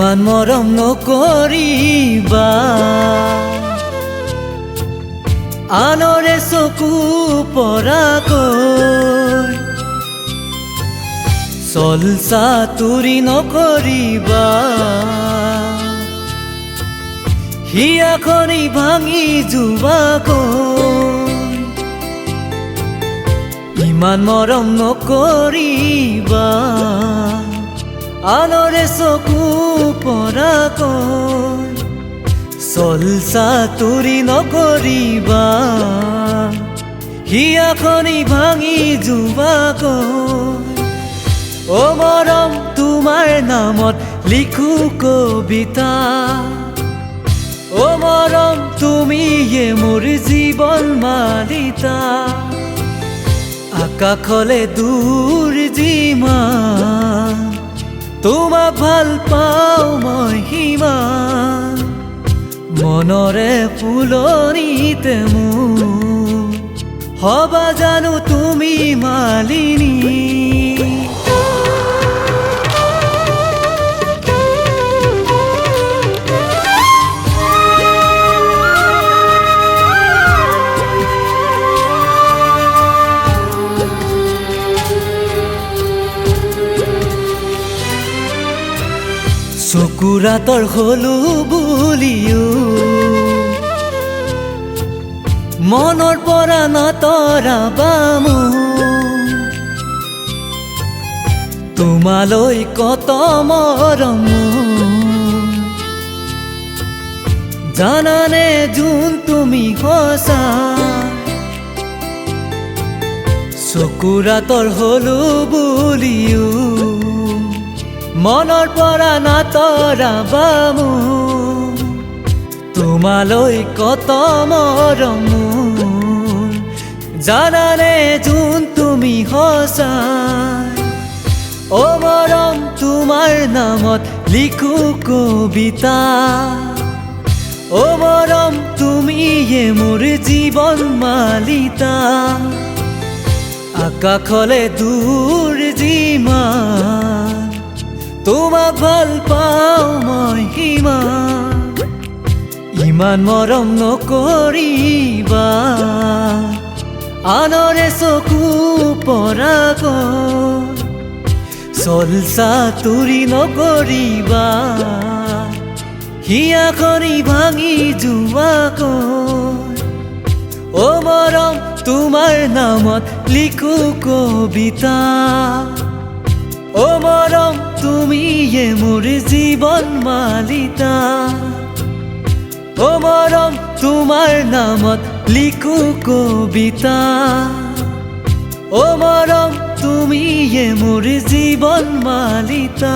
ইমান মৰম নকৰিবা আনৰে চকু পৰাকৈ চলচা তুৰি নকৰিবা হিয়াখনি ভাঙি যোৱাকৈ ইমান মৰম নকৰিবা আনৰে চকু পৰাকৈ চলচা তুৰি নকৰিবা হিয়াখনি ভাঙি যোৱাকৈ অ মৰম তোমাৰ নামত লিখো কবিতা অ মৰম তুমিয়ে মোৰ জীৱন মালিতা আকাশলে দূৰ যিমান তোমাক ভাল পাওঁ মই সিমান মনৰে ফুলনিতে মোৰ হবা জানো তুমি মালিনী চকুৰাতৰ হলো বুলিও মনৰ পৰা নাতৰাবা মোৰ তোমালৈ কত মৰম জানানে যোন তুমি সঁচা চকুৰাতৰ হলো বুলিও মনৰ পৰা নাতৰাবা মোৰ তোমালৈ কত মৰম জানানে যোন তুমি সঁচা অ মৰম তোমাৰ নামত লিখো কবিতা অ মৰম তুমিয়ে মোৰ জীৱন মালিতা আকাশলে দূৰ যিমান তোমাক ভাল পাওঁ মই সিমান ইমান মৰম নকৰিবা আনৰে চকু পৰাকৈ চলচা তুৰি নকৰিবা হিয়াখনি ভাঙি যোৱাকৈ অ মৰম তোমাৰ নামত লিখো কবিতা অ মৰম তুমিয়ে মোৰ জীৱন মালিতা অ মৰম তোমাৰ নামত লিখো কবিতা অ মৰম তুমিয়ে মোৰ জীৱন মালিতা।